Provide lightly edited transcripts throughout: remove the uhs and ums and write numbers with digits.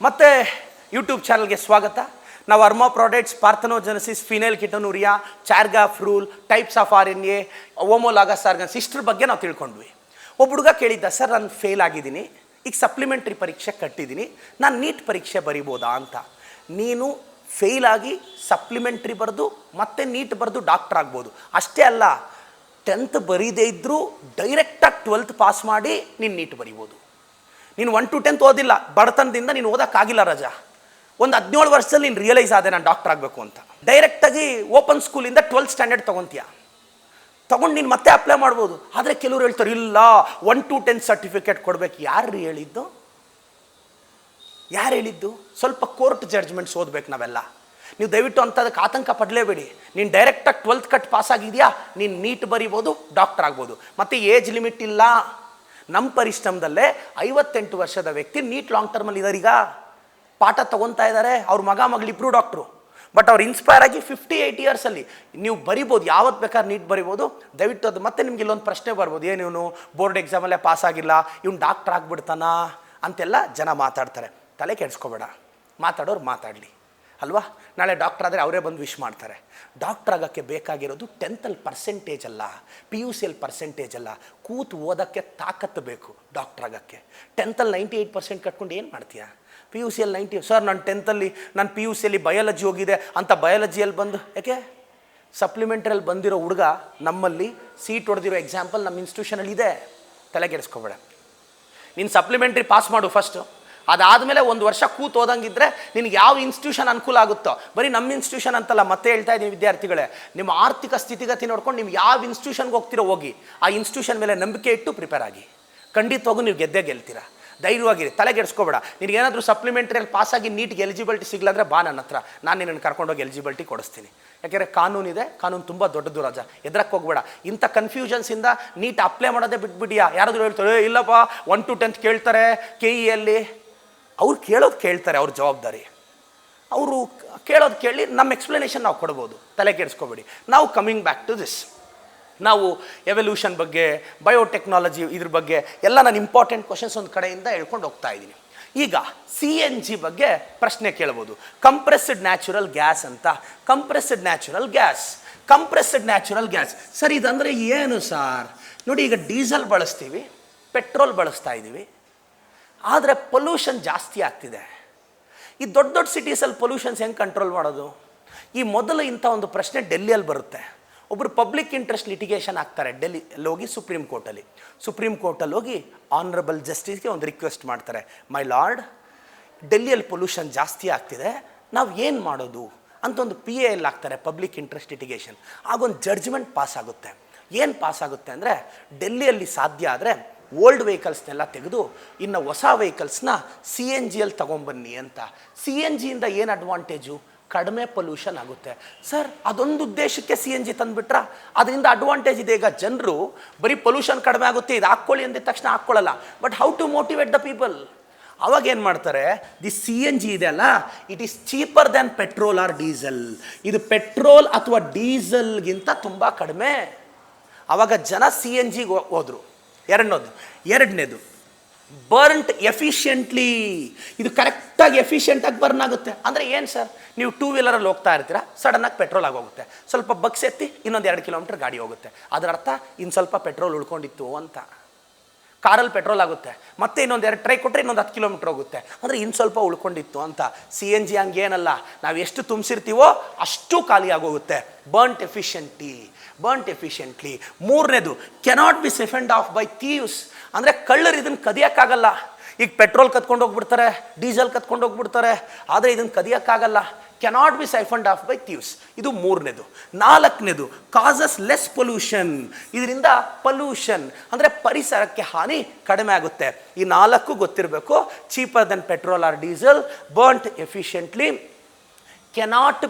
ಮತ್ತೆ ಯೂಟ್ಯೂಬ್ ಚಾನಲ್ಗೆ ಸ್ವಾಗತ. ನಾವು ಅರ್ಮಾ products, parthenogenesis, phenyl ketonuria, Chargaff rule, types of RNA, homologous organs ಇಷ್ಟರ ಬಗ್ಗೆ ನಾವು ತಿಳ್ಕೊಂಡ್ವಿ. ಒಬ್ಬ ಹುಡುಗ ಕೇಳಿದ್ದ, ಸರ್ ನಾನು ಫೇಲ್ ಆಗಿದ್ದೀನಿ, ಈಗ ಸಪ್ಲಿಮೆಂಟ್ರಿ ಪರೀಕ್ಷೆ ಕಟ್ಟಿದ್ದೀನಿ, ನಾನು ನೀಟ್ ಪರೀಕ್ಷೆ ಬರಿಬೋದಾ ಅಂತ. ನೀನು ಫೇಲ್ ಆಗಿ ಸಪ್ಲಿಮೆಂಟ್ರಿ ಬರೆದು ಮತ್ತೆ ನೀಟ್ ಬರೆದು ಡಾಕ್ಟರ್ ಆಗ್ಬೋದು. ಅಷ್ಟೇ ಅಲ್ಲ, 10th ಬರೀದೇ ಇದ್ದರೂ ಡೈರೆಕ್ಟಾಗಿ 12th ಪಾಸ್ ಮಾಡಿ ನೀನು ನೀಟ್ ಬರಿಬೋದು. ನೀನು 1 to 10th ಓದಿಲ್ಲ, ಬಡತನದಿಂದ ನೀನು ಓದೋಕ್ಕಾಗಿಲ್ಲ ರಜಾ, ಒಂದು 17 ವರ್ಷದಲ್ಲಿ ನೀನು ರಿಯಲೈಸ್ ಆದೆ ನಾನು ಡಾಕ್ಟರ್ ಆಗಬೇಕು ಅಂತ. ಡೈರೆಕ್ಟಾಗಿ ಓಪನ್ ಸ್ಕೂಲಿಂದ 12th ಸ್ಟ್ಯಾಂಡರ್ಡ್ ತೊಗೊತೀಯ, ತೊಗೊಂಡು ನೀನು ಮತ್ತೆ ಅಪ್ಲೈ ಮಾಡ್ಬೋದು. ಆದರೆ ಕೆಲವರು ಹೇಳ್ತಾರೆ, ಇಲ್ಲ 1 to 10 ಸರ್ಟಿಫಿಕೇಟ್ ಕೊಡಬೇಕು. ಯಾರು ಹೇಳಿದ್ದು? ಸ್ವಲ್ಪ ಕೋರ್ಟ್ ಜಡ್ಜ್ಮೆಂಟ್ಸ್ ಓದಬೇಕು ನಾವೆಲ್ಲ. ನೀವು ದಯವಿಟ್ಟು ಅಂಥದಕ್ಕೆ ಆತಂಕ ಪಡಲೇಬೇಡಿ. ನೀನು ಡೈರೆಕ್ಟಾಗಿ 12th ಕಟ್ ಪಾಸ್ ಆಗಿದೆಯಾ, ನೀನು ನೀಟ್ ಬರಿಬೋದು, ಡಾಕ್ಟರ್ ಆಗ್ಬೋದು. ಮತ್ತು ಏಜ್ ಲಿಮಿಟ್ ಇಲ್ಲ. ನಮ್ಮ ಪರಿಶ್ರಮದಲ್ಲೇ 58 ವರ್ಷದ ವ್ಯಕ್ತಿ ನೀಟ್ ಲಾಂಗ್ ಟರ್ಮಲ್ಲಿ ಇದ್ದಾರೀಗ, ಪಾಠ ತೊಗೊತಾ ಇದ್ದಾರೆ. ಅವ್ರ ಮಗಳಿಬ್ಬರು ಡಾಕ್ಟ್ರು. ಬಟ್ ಅವ್ರು ಇನ್ಸ್ಪೈರ್ ಆಗಿ 58 ಇಯರ್ಸಲ್ಲಿ ನೀವು ಬರಿಬೋದು, ಯಾವತ್ತು ಬೇಕಾದ್ರೆ ನೀಟ್ ಬರಿಬೋದು. ದಯವಿಟ್ಟು ಅದು ಮತ್ತೆ ನಿಮ್ಗೆ ಇಲ್ಲೊಂದು ಪ್ರಶ್ನೆ ಬರ್ಬೋದು, ಏನು ಇವನು ಬೋರ್ಡ್ ಎಕ್ಸಾಮಲ್ಲೇ ಪಾಸ್ ಆಗಿಲ್ಲ, ಇವ್ನು ಡಾಕ್ಟರ್ ಆಗ್ಬಿಡ್ತಾನಾ ಅಂತೆಲ್ಲ ಜನ ಮಾತಾಡ್ತಾರೆ. ತಲೆ ಕೆಡಿಸ್ಕೋಬೇಡ, ಮಾತಾಡೋರು ಮಾತಾಡಲಿ ಅಲ್ವಾ. ನಾಳೆ ಡಾಕ್ಟರ್ ಆದರೆ ಅವರೇ ಬಂದು ವಿಶ್ ಮಾಡ್ತಾರೆ. ಡಾಕ್ಟರ್ ಆಗೋಕ್ಕೆ ಬೇಕಾಗಿರೋದು 10th ಪರ್ಸೆಂಟೇಜ್ ಅಲ್ಲ, PUC ಪರ್ಸೆಂಟೇಜ್ ಅಲ್ಲ, ಕೂತು ಓದೋಕ್ಕೆ ತಾಕತ್ತು ಬೇಕು ಡಾಕ್ಟರ್ ಆಗೋಕ್ಕೆ. 10th 98% ಕಟ್ಕೊಂಡು ಏನು ಮಾಡ್ತೀಯಾ? PUC 90. ಸರ್ ನಾನು 10th ನಾನು PUC ಬಯಾಲಜಿ ಹೋಗಿದೆ ಅಂತ ಬಯಾಲಜಿಯಲ್ಲಿ ಬಂದು, ಯಾಕೆ ಸಪ್ಲಿಮೆಂಟ್ರಿಯಲ್ಲಿ ಬಂದಿರೋ ಹುಡುಗ ನಮ್ಮಲ್ಲಿ ಸೀಟ್ ಹೊಡೆದಿರೋ ಎಕ್ಸಾಂಪಲ್ ನಮ್ಮ ಇನ್ಸ್ಟಿಟ್ಯೂಷನಲ್ಲಿ ಇದೆ. ತಲೆಗೆಡಿಸ್ಕೋಬೇಡ. ನೀನು ಸಪ್ಲಿಮೆಂಟ್ರಿ ಪಾಸ್ ಮಾಡು ಫಸ್ಟು, ಅದಾದಮೇಲೆ 1 ವರ್ಷ ಕೂತು ಓದಂಗಿದ್ರೆ ನಿನಗೆ ಯಾವ ಇನ್ಸ್ಟಿಟ್ಯೂಷನ್ ಅನುಕೂಲ ಆಗುತ್ತೋ. ಬರೀ ನಮ್ಮ ಇನ್ಸ್ಟಿಟ್ಯೂಷನ್ ಅಂತಲ್ಲ, ಮತ್ತೆ ಹೇಳ್ತಾ ಇದ್ದೀನಿ ವಿದ್ಯಾರ್ಥಿಗಳೇ, ನಿಮ್ಮ ಆರ್ಥಿಕ ಸ್ಥಿತಿಗತಿ ನೋಡ್ಕೊಂಡು ನೀವು ಯಾವ ಇನ್ಸ್ಟಿಟ್ಯೂಷನ್ಗೆ ಹೋಗ್ತಿರೋ ಹೋಗಿ, ಆ ಇನ್ಸ್ಟಿಟ್ಯೂಷನ್ ಮೇಲೆ ನಂಬಿಕೆ ಇಟ್ಟು ಪ್ರಿಪೇರ್ ಆಗಿ. ಖಂಡಿತವಾಗೂ ನೀವು ಗೆದ್ದೇ ಗೆಲ್ತೀರಾ. ಧೈರ್ಯವಾಗಿರಿ, ತಲೆಗೆಡಿಸ್ಕೋಬೇಡ. ನಿನಗೇನಾದರೂ ಸಪ್ಲಿಮೆಂಟ್ರಿಯಲ್ಲಿ ಪಾಸಾಗಿ ನೀಟ್ಗೆ ಎಲಿಜಿಬಿಲಿಟಿ ಸಿಗಲ್ಲ ಅಂದರೆ ಬಾ ನನ್ನ ಹತ್ರ, ನಾನು ನಿನ್ನನ್ನು ಕರ್ಕೊಂಡೋಗಿ ಎಲಿಜಿಬಿಲಿಟಿ ಕೊಡಿಸ್ತೀನಿ. ಯಾಕೆಂದರೆ ಕಾನೂನಿದೆ, ಕಾನೂನು ತುಂಬ ದೊಡ್ಡದು ರಾಜ, ಎದ್ರಕ್ಕೆ ಹೋಗ್ಬೇಡ. ಇಂಥ ಕನ್ಫ್ಯೂಷನ್ಸಿಂದ ನೀಟ್ ಅಪ್ಲೈ ಮಾಡೋದೇ ಬಿಟ್ಬಿಡಿಯಾ. ಯಾರಾದರೂ ಹೇಳ್ತಾರೆ, ಇಲ್ಲಪ್ಪ 1 to 10th ಕೇಳ್ತಾರೆ KEಯಲ್ಲಿ. ಅವ್ರು ಕೇಳ್ತಾರೆ, ಅವ್ರ ಜವಾಬ್ದಾರಿ. ಅವರು ಕೇಳಿ ನಮ್ಮ ಎಕ್ಸ್ಪ್ಲನೇಷನ್ ನಾವು ಕೊಡ್ಬೋದು. ತಲೆ ಕೆಡಿಸ್ಕೋಬೇಡಿ. ನಾವು ಕಮಿಂಗ್ ಬ್ಯಾಕ್ ಟು ದಿಸ್, ನಾವು ಎವಲ್ಯೂಷನ್ ಬಗ್ಗೆ, ಬಯೋಟೆಕ್ನಾಲಜಿ ಇದ್ರ ಬಗ್ಗೆ ಎಲ್ಲ ನಾನು ಇಂಪಾರ್ಟೆಂಟ್ ಕ್ವಶನ್ಸ್ ಒಂದು ಕಡೆಯಿಂದ ಹೇಳ್ಕೊಂಡು ಹೋಗ್ತಾ ಇದ್ದೀನಿ. ಈಗ CNG ಬಗ್ಗೆ ಪ್ರಶ್ನೆ ಕೇಳ್ಬೋದು. ಕಂಪ್ರೆಸ್ಡ್ ನ್ಯಾಚುರಲ್ ಗ್ಯಾಸ್ ಅಂತ. ಕಂಪ್ರೆಸ್ಡ್ ನ್ಯಾಚುರಲ್ ಗ್ಯಾಸ್ ಸರ್, ಇದಂದರೆ ಏನು ಸಾರ್? ನೋಡಿ, ಈಗ ಡೀಸೆಲ್ ಬಳಸ್ತೀವಿ, ಪೆಟ್ರೋಲ್ ಬಳಸ್ತಾ ಇದ್ದೀವಿ, ಆದರೆ ಪೊಲ್ಯೂಷನ್ ಜಾಸ್ತಿ ಆಗ್ತಿದೆ. ಈ ದೊಡ್ಡ ಸಿಟೀಸಲ್ಲಿ ಪೊಲ್ಯೂಷನ್ಸ್ ಹೆಂಗೆ ಕಂಟ್ರೋಲ್ ಮಾಡೋದು? ಈ ಮೊದಲು ಇಂಥ ಒಂದು ಪ್ರಶ್ನೆ ಡೆಲ್ಲಿಯಲ್ಲಿ ಬರುತ್ತೆ. ಒಬ್ಬರು ಪಬ್ಲಿಕ್ ಇಂಟ್ರೆಸ್ಟ್ ಲಿಟಿಗೇಷನ್ ಆಗ್ತಾರೆ ಡೆಲ್ಲಿಯಲ್ಲಿ ಹೋಗಿ, ಸುಪ್ರೀಂ ಕೋರ್ಟಲ್ಲಿ ಹೋಗಿ ಆನರಬಲ್ ಜಸ್ಟಿಸ್ಗೆ ಒಂದು ರಿಕ್ವೆಸ್ಟ್ ಮಾಡ್ತಾರೆ, ಮೈ ಲಾರ್ಡ್, ಡೆಲ್ಲಿಯಲ್ಲಿ ಪೊಲ್ಯೂಷನ್ ಜಾಸ್ತಿ ಆಗ್ತಿದೆ, ನಾವು ಏನು ಮಾಡೋದು ಅಂತ ಒಂದು PA ಹಾಕ್ತಾರೆ, ಪಬ್ಲಿಕ್ ಇಂಟ್ರೆಸ್ಟ್ ಲಿಟಿಗೇಷನ್. ಆಗೊಂದು ಜಡ್ಜ್ಮೆಂಟ್ ಪಾಸ್ ಆಗುತ್ತೆ. ಏನು ಪಾಸ್ ಆಗುತ್ತೆ ಅಂದರೆ, ಡೆಲ್ಲಿಯಲ್ಲಿ ಸಾಧ್ಯ ಆದರೆ ಓಲ್ಡ್ ವೆಹಿಕಲ್ಸ್ನೆಲ್ಲ ತೆಗೆದು ಇನ್ನು ಹೊಸ ವೆಹಿಕಲ್ಸ್ನ CNGಯಲ್ಲಿ ತೊಗೊಂಬನ್ನಿ ಅಂತ. CNGಯಿಂದ ಏನು ಅಡ್ವಾಂಟೇಜು? ಕಡಿಮೆ ಪೊಲ್ಯೂಷನ್ ಆಗುತ್ತೆ. ಸರ್, ಅದೊಂದು ಉದ್ದೇಶಕ್ಕೆ CNG ತಂದುಬಿಟ್ರಾ? ಅದರಿಂದ ಅಡ್ವಾಂಟೇಜ್ ಇದೆ. ಈಗ ಜನರು ಬರೀ ಪೊಲ್ಯೂಷನ್ ಕಡಿಮೆ ಆಗುತ್ತೆ, ಇದು ಹಾಕ್ಕೊಳ್ಳಿ ಅಂದಿದ ತಕ್ಷಣ ಹಾಕ್ಕೊಳ್ಳಲ್ಲ. But how to motivate the people? ಅವಾಗ ಏನು ಮಾಡ್ತಾರೆ, ದಿ CNG ಇದೆ ಅಲ್ಲ, it is cheaper than petrol or diesel. ಇದು ಪೆಟ್ರೋಲ್ ಅಥವಾ ಡೀಸೆಲ್ಗಿಂತ ತುಂಬ ಕಡಿಮೆ. ಆವಾಗ ಜನ CNGಗೆ ಹೋದರು. ಎರಡನೇದು ಬರ್ನ್ಟ್ ಎಫಿಷಿಯೆಂಟ್ಲಿ. ಇದು ಕರೆಕ್ಟಾಗಿ ಎಫಿಷಿಯೆಂಟಾಗಿ ಬರ್ನ್ ಆಗುತ್ತೆ. ಅಂದರೆ ಏನು ಸರ್, ನೀವು 2 ವೀಲರಲ್ಲಿ ಹೋಗ್ತಾ ಇರ್ತೀರಾ, ಸಡನ್ನಾಗಿ ಪೆಟ್ರೋಲ್ ಆಗೋಗುತ್ತೆ, ಸ್ವಲ್ಪ ಬಗ್ಸ್ ಎತ್ತಿ ಇನ್ನೊಂದು 2 ಕಿಲೋಮೀಟರ್ ಗಾಡಿ ಹೋಗುತ್ತೆ, ಅದರ ಅರ್ಥ ಇನ್ನು ಸ್ವಲ್ಪ ಪೆಟ್ರೋಲ್ ಉಳ್ಕೊಂಡಿತ್ತು ಅಂತ. ಕಾರಲ್ಲಿ ಪೆಟ್ರೋಲ್ ಆಗುತ್ತೆ, ಮತ್ತೆ ಇನ್ನೊಂದು 2 ಟ್ರೈ ಕೊಟ್ಟರೆ ಇನ್ನೊಂದು 10 ಕಿಲೋಮೀಟರ್ ಹೋಗುತ್ತೆ, ಅಂದರೆ ಇನ್ನು ಸ್ವಲ್ಪ ಉಳ್ಕೊಂಡಿತ್ತು ಅಂತ. CNG ಹಂಗೇನಲ್ಲ, ನಾವು ಎಷ್ಟು ತುಂಬಿಸಿರ್ತೀವೋ ಅಷ್ಟು ಖಾಲಿ ಆಗೋಗುತ್ತೆ. Burnt efficiently. ಮೂರನೇದು, cannot be siphoned off by thieves. ಅಂದರೆ ಕಳ್ಳರು ಇದನ್ನು ಕದಿಯೋಕ್ಕಾಗಲ್ಲ. ಈಗ ಪೆಟ್ರೋಲ್ ಕತ್ಕೊಂಡು ಹೋಗ್ಬಿಡ್ತಾರೆ, ಡೀಸೆಲ್ ಕತ್ಕೊಂಡು ಹೋಗ್ಬಿಡ್ತಾರೆ, ಆದರೆ ಇದನ್ನು ಕದಿಯೋಕ್ಕಾಗಲ್ಲ. Cannot be siphoned off by thieves. ಇದು ಮೂರನೇದು. ನಾಲ್ಕನೇದು, ಕಾಸಸ್ ಲೆಸ್ ಪೊಲ್ಯೂಷನ್. ಇದರಿಂದ ಪೊಲ್ಯೂಷನ್ ಅಂದರೆ ಪರಿಸರಕ್ಕೆ ಹಾನಿ ಕಡಿಮೆ ಆಗುತ್ತೆ. ಈ 4 ಗೊತ್ತಿರಬೇಕು. Cheaper than petrol or diesel, burnt efficiently,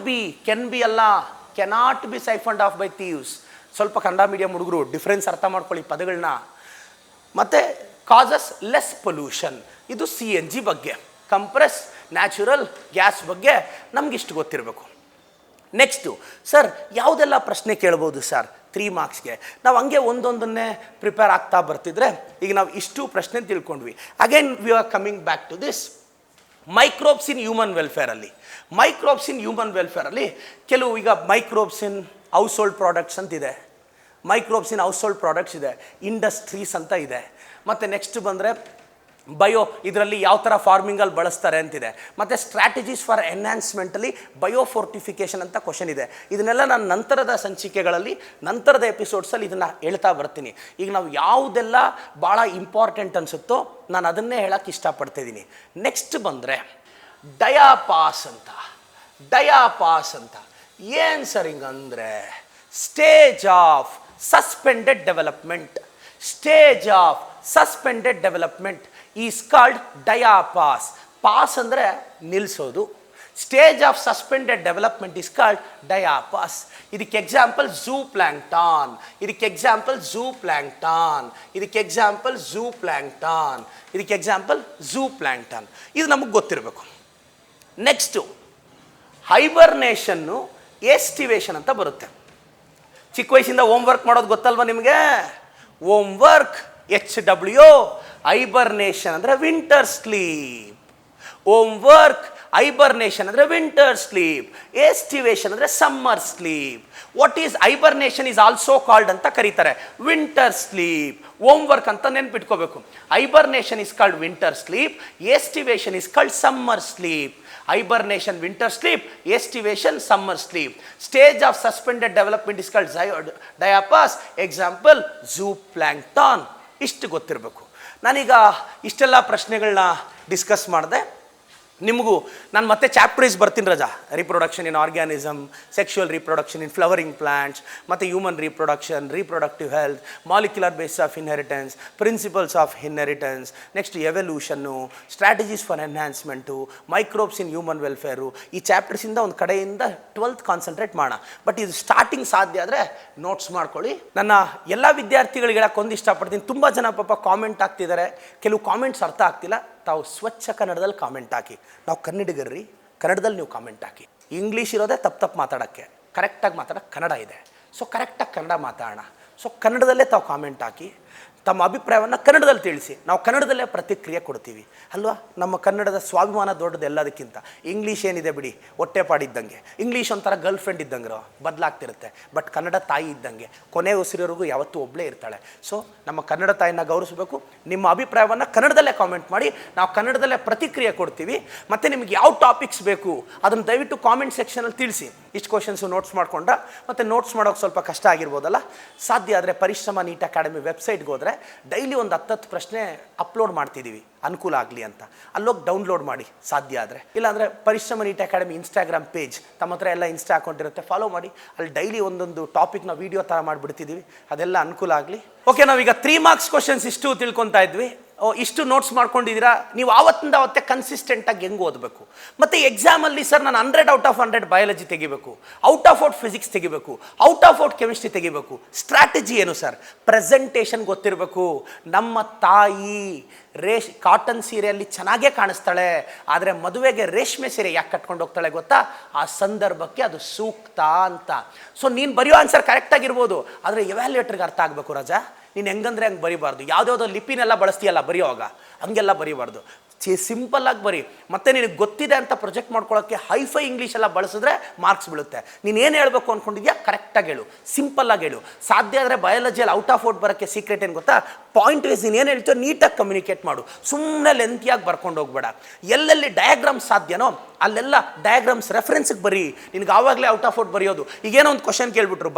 cannot be siphoned off by thieves. ಸ್ವಲ್ಪ ಕನ್ನಡ ಮೀಡಿಯಂ ಹುಡುಗರು ಡಿಫ್ರೆನ್ಸ್ ಅರ್ಥ ಮಾಡ್ಕೊಳ್ಳಿ ಪದಗಳನ್ನ. ಮತ್ತು ಕಾಸಸ್ ಲೆಸ್ ಪೊಲ್ಯೂಷನ್. ಇದು CNG ಬಗ್ಗೆ. ಕಂಪ್ರೆಸ್ ನ್ಯಾಚುರಲ್ ಗ್ಯಾಸ್ ಬಗ್ಗೆ ನಮಗಿಷ್ಟು ಗೊತ್ತಿರಬೇಕು. ನೆಕ್ಸ್ಟು, ಸರ್ ಯಾವುದೆಲ್ಲ ಪ್ರಶ್ನೆ ಕೇಳ್ಬೋದು ಸರ್ 3 ಮಾರ್ಕ್ಸ್ಗೆ? ನಾವು ಹಂಗೆ ಒಂದೊಂದನ್ನೇ ಪ್ರಿಪೇರ್ ಆಗ್ತಾ ಬರ್ತಿದ್ರೆ ಈಗ ನಾವು ಇಷ್ಟು ಪ್ರಶ್ನೆ ತಿಳ್ಕೊಂಡ್ವಿ. Again we are coming back to this. Microbes in human ವೆಲ್ಫೇರಲ್ಲಿ. ಮೈಕ್ರೋಬ್ಸ್ ಇನ್ ಹ್ಯೂಮನ್ ವೆಲ್ಫೇರಲ್ಲಿ ಕೆಲವು ಈಗ microbes in household products ಅಂತಿದೆ, microbes in household products ಇದೆ, ಇಂಡಸ್ಟ್ರೀಸ್ ಅಂತ ಇದೆ. ಮತ್ತು ನೆಕ್ಸ್ಟ್ ಬಂದರೆ ಬಯೋ, ಇದರಲ್ಲಿ ಯಾವ ಥರ ಫಾರ್ಮಿಂಗಲ್ಲಿ ಬಳಸ್ತಾರೆ ಅಂತಿದೆ. ಮತ್ತು ಸ್ಟ್ರಾಟಜೀಸ್ ಫಾರ್ ಎನ್ಹಾನ್ಸ್ಮೆಂಟಲ್ಲಿ ಬಯೋಫೋರ್ಟಿಫಿಕೇಷನ್ ಅಂತ ಕ್ವಶನ್ ಇದೆ. ಇದನ್ನೆಲ್ಲ ನಾನು ನಂತರದ ಸಂಚಿಕೆಗಳಲ್ಲಿ, ನಂತರದ ಎಪಿಸೋಡ್ಸಲ್ಲಿ ಇದನ್ನು ಹೇಳ್ತಾ ಬರ್ತೀನಿ. ಈಗ ನಾವು ಯಾವುದೆಲ್ಲ ಭಾಳ ಇಂಪಾರ್ಟೆಂಟ್ ಅನಿಸುತ್ತೋ ನಾನು ಅದನ್ನೇ ಹೇಳೋಕ್ಕೆ ಇಷ್ಟಪಡ್ತಿದ್ದೀನಿ. ನೆಕ್ಸ್ಟ್ ಬಂದರೆ ಡಯಾಪಾಸ್ ಅಂತ. ಡಯಾಪಾಸ್ ಅಂತ ಏನು ಸರ್ ಹಿಂಗಂದರೆ stage of suspended development. Stage of suspended development is called diapause. Pause ಅಂದರೆ ನಿಲ್ಲಿಸೋದು. Stage of suspended development is called diapause. ಇದಕ್ಕೆ ಎಕ್ಸಾಂಪಲ್ ಝೂ ಪ್ಲ್ಯಾಂಕ್ಟಾನ್, ಇದಕ್ಕೆ ಎಕ್ಸಾಂಪಲ್ ಝೂ ಪ್ಲ್ಯಾಂಕ್ಟಾನ್, ಇದಕ್ಕೆ ಎಕ್ಸಾಂಪಲ್ ಝೂ ಪ್ಲ್ಯಾಂಕ್ಟಾನ್, ಇದಕ್ಕೆ ಎಕ್ಸಾಂಪಲ್ ಝೂ ಪ್ಲ್ಯಾಂಕ್ಟಾನ್. ಇದು ನಮಗೆ ಗೊತ್ತಿರಬೇಕು. Next ಹೈಬರ್ನೇಷನ್ನು, aestivation ಅಂತ ಬರುತ್ತೆ. ಚಿಕ್ಕ ವಯಸ್ಸಿಂದ ಹೋಮ್ವರ್ಕ್ ಮಾಡೋದು ಗೊತ್ತಲ್ವ ನಿಮಗೆ? Homework HW. ಹೈಬರ್ನೇಷನ್ ಅಂದರೆ ವಿಂಟರ್ ಸ್ಲೀಪ್. ಹೋಮ್ವರ್ಕ್ ಹೈಬರ್ನೇಷನ್ ಅಂದರೆ ವಿಂಟರ್ ಸ್ಲೀಪ್. ಎಸ್ಟಿವೇಷನ್ ಅಂದರೆ summer sleep. What is hibernation is also called ಅಂತ ಕರೀತಾರೆ ವಿಂಟರ್ ಸ್ಲೀಪ್. ಹೋಮ್ವರ್ಕ್ ಅಂತ ನೆನ್ಪಿಟ್ಕೋಬೇಕು. Hibernation is called winter sleep, aestivation is called summer sleep. Hibernation winter sleep, aestivation summer sleep. Stage of suspended development is called diapause. Example zooplankton. ಇಷ್ಟು ಗೊತ್ತಿರಬೇಕು. ನಾನೀಗ ಇಷ್ಟೆಲ್ಲ ಪ್ರಶ್ನೆಗಳನ್ನ discuss ಮಾಡಿದೆ. ನಿಮಗೂ ನಾನು ಮತ್ತೆ ಚಾಪ್ಟರ್ಸ್ ಬರ್ತೀನಿ ರಜಾ. Reproduction in organism, sexual reproduction in flowering plants, ಮತ್ತು human reproduction, reproductive health, molecular base of inheritance, principles of inheritance, next evolution, strategies for enhancement, microbes in human welfare. ಈ ಚಾಪ್ಟರ್ಸಿಂದ ಒಂದು ಕಡೆಯಿಂದ 12th ಕಾನ್ಸಂಟ್ರೇಟ್ ಮಾಡೋಣ. But ಇದು starting ಸಾಧ್ಯ ಆದರೆ notes ಮಾಡ್ಕೊಳ್ಳಿ. ನನ್ನ ಎಲ್ಲ ವಿದ್ಯಾರ್ಥಿಗಳಿಗೆ ಹೇಳೋಕ್ಕೊಂದು ಇಷ್ಟಪಡ್ತೀನಿ. ತುಂಬ ಜನ ಪಾಪ ಕಾಮೆಂಟ್ ಆಗ್ತಿದ್ದಾರೆ, ಕೆಲವು ಕಾಮೆಂಟ್ಸ್ ಅರ್ಥ ಆಗ್ತಿಲ್ಲ. ತಾವು ಸ್ವಚ್ಛ ಕನ್ನಡದಲ್ಲಿ ಕಾಮೆಂಟ್ ಹಾಕಿ. ನಾವು ಕನ್ನಡಿಗರ್ರಿ, ಕನ್ನಡದಲ್ಲಿ ನೀವು ಕಾಮೆಂಟ್ ಹಾಕಿ. ಇಂಗ್ಲೀಷ್ ಇರೋದೇ ತಪ್ಪು ಮಾತಾಡೋಕ್ಕೆ, ಕರೆಕ್ಟಾಗಿ ಮಾತಾಡೋಕ್ಕೆ ಕನ್ನಡ ಇದೆ. ಸೊ ಕರೆಕ್ಟಾಗಿ ಕನ್ನಡ ಮಾತಾಡೋಣ. ಸೊ ಕನ್ನಡದಲ್ಲೇ ತಾವು ಕಾಮೆಂಟ್ ಹಾಕಿ, ತಮ್ಮ ಅಭಿಪ್ರಾಯವನ್ನು ಕನ್ನಡದಲ್ಲಿ ತಿಳಿಸಿ. ನಾವು ಕನ್ನಡದಲ್ಲೇ ಪ್ರತಿಕ್ರಿಯೆ ಕೊಡ್ತೀವಿ ಅಲ್ವಾ? ನಮ್ಮ ಕನ್ನಡದ ಸ್ವಾಭಿಮಾನ ದೊಡ್ಡದು ಎಲ್ಲದಕ್ಕಿಂತ. ಇಂಗ್ಲೀಷ್ ಏನಿದೆ ಬಿಡಿ, ಹೊಟ್ಟೆಪಾಡಿದ್ದಂಗೆ. ಇಂಗ್ಲೀಷ್ ಒಂಥರ ಗರ್ಲ್ ಫ್ರೆಂಡ್ ಇದ್ದಂಗೆ ಬದಲಾಗ್ತಿರುತ್ತೆ. ಬಟ್ ಕನ್ನಡ ತಾಯಿ ಇದ್ದಂಗೆ, ಕೊನೆ ಉಸಿರೋರಿಗೂ ಯಾವತ್ತೂ ಒಬ್ಬಳೇ ಇರ್ತಾಳೆ. ಸೊ ನಮ್ಮ ಕನ್ನಡ ತಾಯಿನ ಗೌರವಿಸಬೇಕು. ನಿಮ್ಮ ಅಭಿಪ್ರಾಯವನ್ನು ಕನ್ನಡದಲ್ಲೇ ಕಾಮೆಂಟ್ ಮಾಡಿ, ನಾವು ಕನ್ನಡದಲ್ಲೇ ಪ್ರತಿಕ್ರಿಯೆ ಕೊಡ್ತೀವಿ. ಮತ್ತು ನಿಮ್ಗೆ ಯಾವ ಟಾಪಿಕ್ಸ್ ಬೇಕು ಅದನ್ನು ದಯವಿಟ್ಟು ಕಾಮೆಂಟ್ ಸೆಕ್ಷನಲ್ಲಿ ತಿಳಿಸಿ. ಇಷ್ಟು ಕ್ವಶನ್ಸು ನೋಟ್ಸ್ ಮಾಡ್ಕೊಂಡ್ರೆ, ಮತ್ತು ನೋಟ್ಸ್ ಮಾಡೋಕ್ಕೆ ಸ್ವಲ್ಪ ಕಷ್ಟ ಆಗಿರ್ಬೋದಲ್ಲ, ಸಾಧ್ಯ ಆದರೆ ಪರಿಶ್ರಮ ನೀಟ್ ಅಕಾಡೆಮಿ ವೆಬ್ಸೈಟ್ಗೆ ಹೋದರೆ ಡೈಲಿ ಒಂದು 10 ಪ್ರಶ್ನೆ ಅಪ್ಲೋಡ್ ಮಾಡ್ತಿದ್ದೀವಿ, ಅನುಕೂಲ ಆಗಲಿ ಅಂತ. ಅಲ್ಲೋಗಿ ಡೌನ್ಲೋಡ್ ಮಾಡಿ ಸಾಧ್ಯ ಆದರೆ. ಇಲ್ಲಾಂದರೆ ಪರಿಶ್ರಮ ನೀಟ್ ಅಕಾಡೆಮಿ ಇನ್ಸ್ಟಾಗ್ರಾಮ್ ಪೇಜ್, ತಮ್ಮ ಹತ್ರ ಎಲ್ಲ ಇನ್ಸ್ಟಾ ಅಕೌಂಟ್ ಇರುತ್ತೆ, ಫಾಲೋ ಮಾಡಿ. ಅಲ್ಲಿ ಡೈಲಿ ಒಂದೊಂದು ಟಾಪಿಕ್ನ ವೀಡಿಯೋ ಥರ ಮಾಡಿಬಿಡ್ತಿದ್ದೀವಿ. ಅದೆಲ್ಲ ಅನುಕೂಲ ಆಗಲಿ. ಓಕೆ, ನಾವೀಗ 3 ಮಾರ್ಕ್ಸ್ ಕ್ವಶನ್ಸ್ ಇಷ್ಟು ತಿಳ್ಕೊತಾ ಇದ್ವಿ. ಇಷ್ಟು ನೋಟ್ಸ್ ಮಾಡ್ಕೊಂಡಿದ್ದೀರಾ. ನೀವು ಆವತ್ತಿಂದ ಅವತ್ತೇ ಕನ್ಸಿಸ್ಟೆಂಟಾಗಿ ಹೆಂಗೆ ಓದಬೇಕು. ಮತ್ತು ಎಕ್ಸಾಮಲ್ಲಿ ಸರ್ ನಾನು 100 ಔಟ್ ಆಫ್ 100 ಬಯಾಲಜಿ ತೆಗಿಬೇಕು, ಔಟ್ ಆಫ್ ಔಟ್ ಫಿಸಿಕ್ಸ್ ತೆಗಿಬೇಕು, ಔಟ್ ಆಫ್ ಔಟ್ ಕೆಮಿಸ್ಟ್ರಿ ತೆಗಿಬೇಕು. ಸ್ಟ್ರಾಟಜಿ ಏನು ಸರ್? ಪ್ರೆಸೆಂಟೇಷನ್ ಗೊತ್ತಿರಬೇಕು. ನಮ್ಮ ತಾಯಿ ಕಾಟನ್ ಸೀರೆಯಲ್ಲಿ ಚೆನ್ನಾಗೇ ಕಾಣಿಸ್ತಾಳೆ, ಆದರೆ ಮದುವೆಗೆ ರೇಷ್ಮೆ ಸೀರೆ ಯಾಕೆ ಕಟ್ಕೊಂಡು ಹೋಗ್ತಾಳೆ ಗೊತ್ತಾ? ಆ ಸಂದರ್ಭಕ್ಕೆ ಅದು ಸೂಕ್ತ ಅಂತ. ಸೊ ನೀನು ಬರೆಯೋ ಆನ್ಸರ್ ಕರೆಕ್ಟಾಗಿರ್ಬೋದು, ಆದರೆ ಎವ್ಯಾಲ್ಯೂಯೇಟರ್ಗೆ ಅರ್ಥ ಆಗಬೇಕು ರಾಜಾ. ನೀನು ಹೆಂಗಂದ್ರೆ ಹಂಗೆ ಬರೀಬಾರ್ದು. ಯಾವುದ್ಯಾವುದೋ ಲಿಪಿನೆಲ್ಲ ಬಳಸ್ತೀಯಲ್ಲ ಬರೆಯೋವಾಗ, ಹಂಗೆಲ್ಲ ಬರೀಬಾರ್ದು. ಸಿಂಪಲ್ಲಾಗಿ ಬರೀ. ಮತ್ತು ನಿನಗೆ ಗೊತ್ತಿದೆ ಅಂತ ಪ್ರೊಜೆಕ್ಟ್ ಮಾಡ್ಕೊಳ್ಳೋಕ್ಕೆ ಹೈಫೈ ಇಂಗ್ಲೀಷೆಲ್ಲ ಬಳಸಿದ್ರೆ ಮಾರ್ಕ್ಸ್ ಬೀಳುತ್ತೆ. ನೀನೇನು ಹೇಳಬೇಕು ಅಂದ್ಕೊಂಡಿದ್ಯಾ ಕರೆಕ್ಟಾಗಿ ಹೇಳು, ಸಿಂಪಲ್ಲಾಗಿ ಹೇಳು. ಸಾಧ್ಯ ಆದರೆ ಬಯಾಲಜಿಯಲ್ಲಿ ಔಟ್ ಆಫ್ ಔಟ್ ಬರೋಕ್ಕೆ ಸೀಕ್ರೆಟ್ ಏನು ಗೊತ್ತಾ? ಪಾಯಿಂಟ್ ವೈಸ್ ನೀನು ಏನು ಹೇಳ್ತೀಯೋ ನೀಟಾಗಿ ಕಮ್ಯುನಿಕೇಟ್ ಮಾಡು. ಸುಮ್ಮನೆ ಲೆಂತಿಯಾಗಿ ಬರ್ಕೊಂಡು ಹೋಗ್ಬೇಡ. ಎಲ್ಲೆಲ್ಲಿ ಡಯಾಗ್ರಾಮ್ಸ್ ಸಾಧ್ಯನೋ ಅಲ್ಲೆಲ್ಲ ಡಯಾಗ್ರಾಮ್ಸ್ ರೆಫರೆನ್ಸ್ಗೆ ಬರೀ. ನಿನಗೆ ಆವಾಗಲೇ ಔಟ್ ಆಫ್ ಔಟ್ ಬರೆಯೋದು. ಈಗೇನೋ ಒಂದು ಕ್ವಶನ್ ಕೇಳಿಬಿಟ್ರು,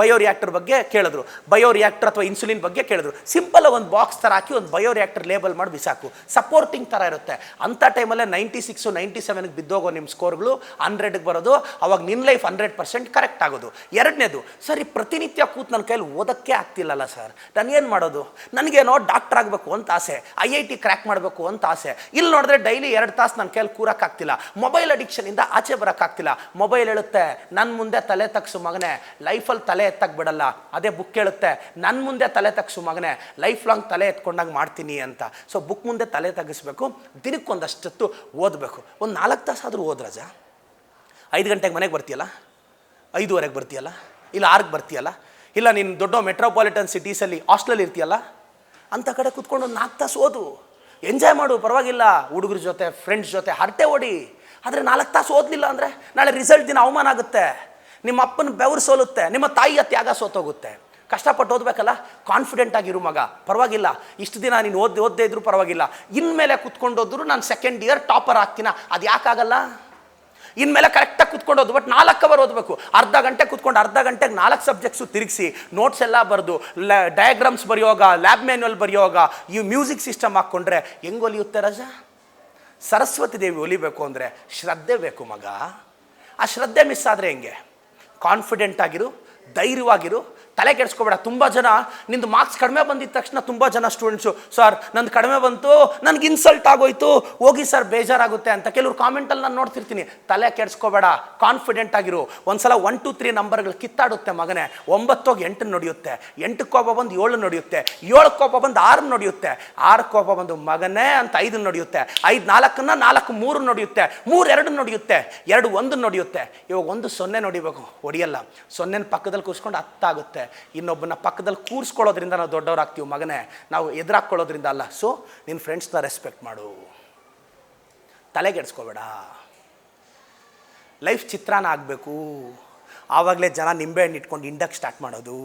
ಬಯೋ ರಿಯಾಕ್ಟರ್ ಬಗ್ಗೆ ಕೇಳಿದ್ರು, ಬಯೋ ರಿಯಾಕ್ಟರ್ ಅಥವಾ ಇನ್ಸುಲಿನ್ ಬಗ್ಗೆ ಕೇಳಿದ್ರು. ಸಿಂಪಲ್ ಒಂದು ಬಾಕ್ಸ್ ಥರ ಹಾಕಿ ಒಂದು ಬಯೋ ರಿಯಾಕ್ಟರ್ ಲೇಬಲ್ ಮಾಡಿ ಬಿಸಾಕು. ಸಪೋರ್ಟಿಂಗ್ ಥರ ಇರುತ್ತೆ. ಅಂಥ ಟೈಮಲ್ಲೇ 96, 97ಗೆ ಬಿದ್ದೋಗೋ ನಿಮ್ಮ ಸ್ಕೋರ್ಗಳು 100ಗೆ ಬರೋದು. ಅವಾಗ ನಿನ್ನ ಲೈಫ್ 100% ಕರೆಕ್ಟ್ ಆಗೋದು. ಎರಡನೇದು, ಸರಿ ಪ್ರತಿನಿತ್ಯ ಕೂತು ನನ್ನ ಕೈಯಲ್ಲಿ ಓದೋಕ್ಕೆ ಆಗ್ತಿಲ್ಲಲ್ಲ ಸರ್, ನಾನು ಏನು ಮಾಡೋದು? ನನಗೇನೋ ಡಾಕ್ಟರ್ ಆಗಬೇಕು ಅಂತ ಆಸೆ, IIT ಕ್ರ್ಯಾಕ್ ಮಾಡಬೇಕು ಅಂತ ಆಸೆ. ಇಲ್ಲಿ ನೋಡಿದ್ರೆ ಡೈಲಿ 2 ತಾಸು ನನ್ನ ಕೈಯಲ್ಲಿ ಕೂರಕ್ಕಾಗ್ತಿಲ್ಲ. ಮೊಬೈಲ್ ಅಡಿಕ್ಷನಿಂದ ಆಚೆ ಬರೋಕ್ಕಾಗ್ತಿಲ್ಲ. ಮೊಬೈಲ್ ಹೇಳುತ್ತೆ ನನ್ನ ಮುಂದೆ ತಲೆ ತಗ್ಸು ಮಗನೇ, ಲೈಫಲ್ಲಿ ತಲೆ ಎತ್ತಕ್ಕೆ ಬಿಡಲ್ಲ. ಅದೇ ಬುಕ್ ಹೇಳುತ್ತೆ ನನ್ನ ಮುಂದೆ ತಲೆ ತಗ್ಸು ಮಗನೇ, ಲೈಫ್ ಲಾಂಗ್ ತಲೆ ಎತ್ಕೊಂಡಾಗ ಮಾಡ್ತೀನಿ ಅಂತ. ಸೊ ಬುಕ್ ಮುಂದೆ ತಲೆ ತಗ್ಗಿಸ್ಬೇಕು, ದಿನಕ್ಕೊಂದಷ್ಟೊತ್ತು ಓದಬೇಕು. ಒಂದು 4 ತಾಸಾದರೂ ಓದ್ರಜ. 5 ಗಂಟೆಗೆ ಮನೆಗೆ ಬರ್ತೀಯಲ್ಲ, 5:15 ಬರ್ತೀಯಲ್ಲ, ಇಲ್ಲ 6ಗೆ ಬರ್ತೀಯಲ್ಲ, ಇಲ್ಲ ನೀನು ದೊಡ್ಡ ಮೆಟ್ರೋಪಾಲಿಟನ್ ಸಿಟೀಸಲ್ಲಿ ಹಾಸ್ಟೆಲಲ್ಲಿ ಇರ್ತೀಯಲ್ಲ, ಅಂಥ ಕಡೆ ಕೂತ್ಕೊಂಡು ಒಂದು 4 ತಾಸು ಓದು. ಎಂಜಾಯ್ ಮಾಡು, ಪರವಾಗಿಲ್ಲ. ಹುಡುಗರ ಜೊತೆ, ಫ್ರೆಂಡ್ಸ್ ಜೊತೆ ಹರಟೆ ಹೊಡಿ. ಆದರೆ 4 ತಾಸು ಓದಲಿಲ್ಲ ಅಂದರೆ ನಾಳೆ ರಿಸಲ್ಟ್ ದಿನ ಅವಮಾನ ಆಗುತ್ತೆ, ನಿಮ್ಮ ಅಪ್ಪನ ಬೆವರು ಸೋಲುತ್ತೆ, ನಿಮ್ಮ ತಾಯಿಯ ತ್ಯಾಗ ಸೋತೋಗುತ್ತೆ. ಕಷ್ಟಪಟ್ಟು ಓದಬೇಕಲ್ಲ, ಕಾನ್ಫಿಡೆಂಟ್ ಆಗಿರು ಮಗ, ಪರವಾಗಿಲ್ಲ. ಇಷ್ಟು ದಿನ ನೀನು ಓದ್ದೇ ಇದ್ರು ಪರವಾಗಿಲ್ಲ, ಇನ್ಮೇಲೆ ಕುತ್ಕೊಂಡು ಹೋದ್ರು ನಾನು ಸೆಕೆಂಡ್ ಇಯರ್ ಟಾಪರ್ ಆಗ್ತೀನ. ಅದು ಯಾಕಾಗಲ್ಲ? ಇನ್ಮೇಲೆ ಕರೆಕ್ಟಾಗಿ ಕುತ್ಕೊಂಡು ಬಟ್ 4 ಅವರ್ ಓದಬೇಕು. ಅರ್ಧ ಗಂಟೆ ಕುತ್ಕೊಂಡು ಅರ್ಧ ಗಂಟೆಗೆ 4 ಸಬ್ಜೆಕ್ಟ್ಸು ತಿರುಗಿಸಿ ನೋಟ್ಸ್ ಎಲ್ಲ ಬರೆದು ಡಯಾಗ್ರಾಮ್ಸ್ ಬರೆಯೋವಾಗ, ಲ್ಯಾಬ್ ಮ್ಯಾನ್ಯುವಲ್ ಬರೆಯೋವಾಗ ಈ ಮ್ಯೂಸಿಕ್ ಸಿಸ್ಟಮ್ ಹಾಕ್ಕೊಂಡ್ರೆ ಹೆಂಗೆ ಒಲಿಯುತ್ತೆ ರಜಾ? ಸರಸ್ವತಿ ದೇವಿ ಒಲಿಬೇಕು ಅಂದರೆ ಶ್ರದ್ಧೆ ಬೇಕು ಮಗ. ಆ ಶ್ರದ್ಧೆ ಮಿಸ್ ಆದರೆ ಹೆಂಗೆ? ಕಾನ್ಫಿಡೆಂಟ್ ಆಗಿರು, ಧೈರ್ಯವಾಗಿರು, ತಲೆ ಕೆಡಿಸ್ಕೊಬೇಡ. ತುಂಬ ಜನ ನಿಂದು ಮಾರ್ಕ್ಸ್ ಕಡಿಮೆ ಬಂದಿದ್ದ ತಕ್ಷಣ ತುಂಬ ಜನ ಸ್ಟೂಡೆಂಟ್ಸು, ಸರ್ ನಂದು ಕಡಿಮೆ ಬಂತು, ನನಗೆ ಇನ್ಸಲ್ಟ್ ಆಗೋಯ್ತು, ಹೋಗಿ ಸರ್ ಬೇಜಾರಾಗುತ್ತೆ ಅಂತ ಕೆಲವ್ರು ಕಾಮೆಂಟಲ್ಲಿ ನಾನು ನೋಡ್ತಿರ್ತೀನಿ. ತಲೆ ಕೆಡಿಸ್ಕೋಬೇಡ, ಕಾನ್ಫಿಡೆಂಟ್ ಆಗಿರು. ಒಂದ್ಸಲ 1 2 3 ನಂಬರ್ಗಳು ಕಿತ್ತಾಡುತ್ತೆ ಮಗನೇ. 9 ಹೋಗಿ 8 ನಡೆಯುತ್ತೆ, 8 ಕೋಪ ಬಂದು 7 ನಡೆಯುತ್ತೆ, 7 ಕೋಪ ಬಂದು 6 ನಡೆಯುತ್ತೆ, 6 ಕೋಪ ಬಂದು ಮಗನೇ ಅಂತ 5 ನಡೆಯುತ್ತೆ, 5 4ನ್ನ 4 3 ನಡೆಯುತ್ತೆ, 3 2 ನಡೆಯುತ್ತೆ, 2 1 ನಡೆಯುತ್ತೆ. ಇವಾಗ 1 0 ನೋಡಿಬೇಕು, ಹೊಡಿಯಲ್ಲ. 0 ಪಕ್ಕದಲ್ಲಿ ಕೂರಿಸ್ಕೊಂಡು 10 ಆಗುತ್ತೆ. ಇನ್ನೊಬ್ಬನ ಪಕ್ಕದಲ್ಲಿ ಕೂರಿಸ್ಕೊಳ್ಳೋದ್ರಿಂದ ನಾವು ದೊಡ್ಡವರಾಗ್ತೀವಿ ಮಗನೇ, ನಾವು ಎದುರಾಕ್ಕೊಳ್ಳೋದ್ರಿಂದ ಅಲ್ಲ. ಸೊ ನಿನ್ನ ಫ್ರೆಂಡ್ಸ್ನ ರೆಸ್ಪೆಕ್ಟ್ ಮಾಡು, ತಲೆಗೆಡ್ಸ್ಕೋಬೇಡ. ಲೈಫ್ ಚಿತ್ರಾನ್ನ ಆಗಬೇಕು, ಆವಾಗಲೇ ಜನ ನಿಂಬೆಹಣ್ಣು ಇಟ್ಕೊಂಡು ಇಂಡಕ್ಕೆ ಸ್ಟಾರ್ಟ್ ಮಾಡೋದು.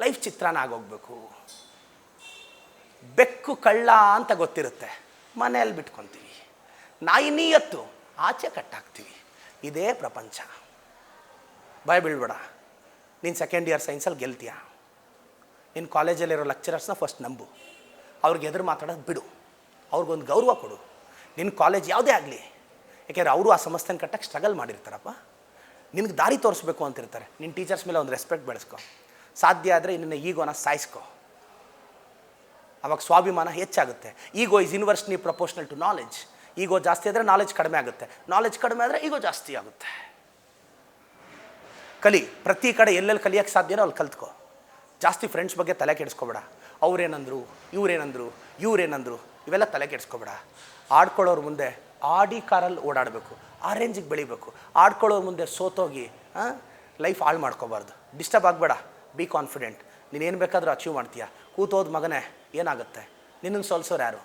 ಲೈಫ್ ಚಿತ್ರಾನ್ನ ಆಗೋಗ್ಬೇಕು. ಬೆಕ್ಕು ಕಳ್ಳ ಅಂತ ಗೊತ್ತಿರುತ್ತೆ, ಮನೆಯಲ್ಲಿ ಬಿಟ್ಕೊತೀವಿ. ನಾಯಿ ನೀಯತ್ತು ಆಚೆ ಕಟ್ಟಾಕ್ತೀವಿ. ಇದೇ ಪ್ರಪಂಚ. ಭಯ ಬೀಳ್ಬೇಡ. ನೀನು ಸೆಕೆಂಡ್ ಇಯರ್ ಸೈನ್ಸಲ್ಲಿ ಗೆಲ್ತೀಯ. ನಿನ್ನ ಕಾಲೇಜಲ್ಲಿರೋ ಲೆಕ್ಚರರ್ಸ್ನ ಫಸ್ಟ್ ನಂಬು, ಅವ್ರಿಗೆ ಎದುರು ಮಾತಾಡೋದು ಬಿಡು, ಅವ್ರಿಗೊಂದು ಗೌರವ ಕೊಡು. ನಿನ್ನ ಕಾಲೇಜ್ ಯಾವುದೇ ಆಗಲಿ, ಯಾಕೆಂದರೆ ಅವರು ಆ ಸಂಸ್ಥೆನ ಕಟ್ಟಕ್ಕೆ ಸ್ಟ್ರಗಲ್ ಮಾಡಿರ್ತಾರಪ್ಪ. ನಿನಗೆ ದಾರಿ ತೋರಿಸ್ಬೇಕು ಅಂತಿರ್ತಾರೆ. ನಿನ್ನ ಟೀಚರ್ಸ್ ಮೇಲೆ ಒಂದು ರೆಸ್ಪೆಕ್ಟ್ ಬೆಳೆಸ್ಕೊ. ಸಾಧ್ಯ ಆದರೆ ನಿನ್ನ ಈಗೋನ ಸಾಯಿಸ್ಕೊ, ಅವಾಗ ಸ್ವಾಭಿಮಾನ ಹೆಚ್ಚಾಗುತ್ತೆ. Ego is inversely proportional to knowledge. Ego ಜಾಸ್ತಿ ಆದರೆ ನಾಲೆಜ್ ಕಡಿಮೆ ಆಗುತ್ತೆ, ನಾಲೆಜ್ ಕಡಿಮೆ ಆದರೆ ಈಗೋ ಜಾಸ್ತಿ ಆಗುತ್ತೆ. ಕಲಿ, ಪ್ರತಿ ಕಡೆ ಎಲ್ಲೆಲ್ಲಿ ಕಲಿಯೋಕ್ಕೆ ಸಾಧ್ಯನೋ ಅಲ್ಲಿ ಕಲ್ತ್ಕೊ. ಜಾಸ್ತಿ ಫ್ರೆಂಡ್ಸ್ ಬಗ್ಗೆ ತಲೆ ಕೆಡಿಸ್ಕೊಬೇಡ. ಅವರೇನಂದ್ರು, ಇವ್ರೇನಂದ್ರು ಇವೆಲ್ಲ ತಲೆ ಕೆಡಿಸ್ಕೊಬೇಡ. ಆಡ್ಕೊಳ್ಳೋರು ಮುಂದೆ ಆಡಿ ಕಾರಲ್ಲಿ ಓಡಾಡಬೇಕು, ಆ ರೇಂಜಿಗೆ ಬೆಳಿಬೇಕು. ಆಡ್ಕೊಳ್ಳೋರು ಮುಂದೆ ಸೋತೋಗಿ ಲೈಫ್ ಹಾಳು ಮಾಡ್ಕೋಬಾರ್ದು. ಡಿಸ್ಟರ್ಬ್ ಆಗಬೇಡ, ಬಿ ಕಾನ್ಫಿಡೆಂಟ್. ನೀನೇನು ಬೇಕಾದರೂ ಅಚೀವ್ ಮಾಡ್ತೀಯ. ಕೂತೋದು ಮಗನೇ ಏನಾಗುತ್ತೆ? ನಿನ್ನನ್ನು ಸೋಲ್ಸೋರು ಯಾರು?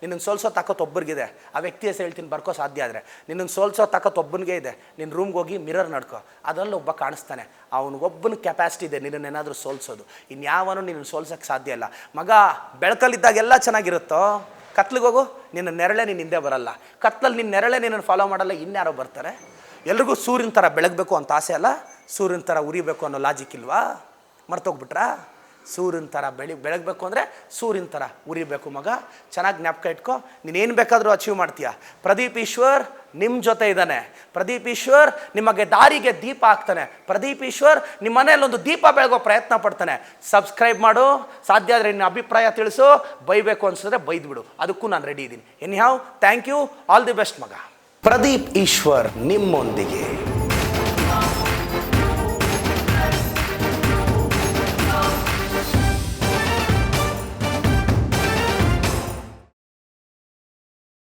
ನಿನ್ನನ್ನು ಸೋಲ್ಸೋ ತಾಕತ್ತು ಒಬ್ಬರಿಗಿದೆ. ಆ ವ್ಯಕ್ತಿ ಹೆಸರು ಹೇಳ್ತೀನಿ, ಬರ್ಕೋ ಸಾಧ್ಯ ಆದರೆ. ನಿನ್ನನ್ನು ಸೋಲ್ಸೋ ತಾಕತ್ತು ಒಬ್ಬನಿಗೆ ಇದೆ. ನಿನ್ನ ರೂಮ್ಗೆ ಹೋಗಿ ಮಿರರ್ ನಡ್ಕೋ, ಅದರಲ್ಲಿ ಒಬ್ಬ ಕಾಣಿಸ್ತಾನೆ. ಅವನಿಗೊಬ್ಬನ ಕೆಪಾಸಿಟಿ ಇದೆ ನಿನ್ನನ್ನೇನಾದರೂ ಸೋಲ್ಸೋದು. ಇನ್ಯಾವನು ನಿನ್ನನ್ನು ಸೋಲ್ಸೋಕ್ಕೆ ಸಾಧ್ಯ ಇಲ್ಲ ಮಗ. ಬೆಳಕಲ್ಲಿದ್ದಾಗೆಲ್ಲ ಚೆನ್ನಾಗಿರುತ್ತೋ, ಕತ್ಲಿಗೆ ಹೋಗು, ನಿನ್ನ ನೆರಳೆ ನಿನ್ನ ಹಿಂದೆ ಬರಲ್ಲ. ಕತ್ಲಲ್ಲಿ ನಿನ್ನ ನೆರಳೆ ನಿನ್ನನ್ನು ಫಾಲೋ ಮಾಡಲ್ಲ, ಇನ್ಯಾರೋ ಬರ್ತಾರೆ. ಎಲ್ರಿಗೂ ಸೂರ್ಯನ ಥರ ಬೆಳಗಬೇಕು ಅಂತ ಆಸೆ ಅಲ್ಲ, ಸೂರ್ಯನ ಥರ ಉರಿಬೇಕು ಅನ್ನೋ ಲಾಜಿಕ್ ಇಲ್ವಾ? ಮರ್ತೋಗ್ಬಿಟ್ರಾ? ಸೂರ್ಯನ ಥರ ಬೆಳಗಬೇಕು ಅಂದರೆ ಸೂರ್ಯನ ಥರ ಉರಿಬೇಕು ಮಗ. ಚೆನ್ನಾಗಿ ಜ್ಞಾಪಕ ಇಟ್ಕೊ. ನೀನೇನು ಬೇಕಾದರೂ ಅಚೀವ್ ಮಾಡ್ತೀಯ. ಪ್ರದೀಪ್ ಈಶ್ವರ್ ನಿಮ್ಮ ಜೊತೆ ಇದ್ದಾನೆ. ಪ್ರದೀಪ್ ಈಶ್ವರ್ ನಿಮಗೆ ದಾರಿಗೆ ದೀಪ ಆಗ್ತಾನೆ. ಪ್ರದೀಪ್ ಈಶ್ವರ್ ನಿಮ್ಮ ಮನೆಯಲ್ಲಿ ಒಂದು ದೀಪ ಬೆಳಗೋ ಪ್ರಯತ್ನ ಪಡ್ತಾನೆ. ಸಬ್ಸ್ಕ್ರೈಬ್ ಮಾಡು. ಸಾಧ್ಯ ಆದರೆ ನಿನ್ನ ಅಭಿಪ್ರಾಯ ತಿಳಿಸು. ಬೈಬೇಕು ಅನ್ಸಿದ್ರೆ ಬೈದ್ಬಿಡು, ಅದಕ್ಕೂ ನಾನು ರೆಡಿ ಇದ್ದೀನಿ. Anyhow, thank you, all the best ಮಗ. ಪ್ರದೀಪ್ ಈಶ್ವರ್ ನಿಮ್ಮೊಂದಿಗೆ.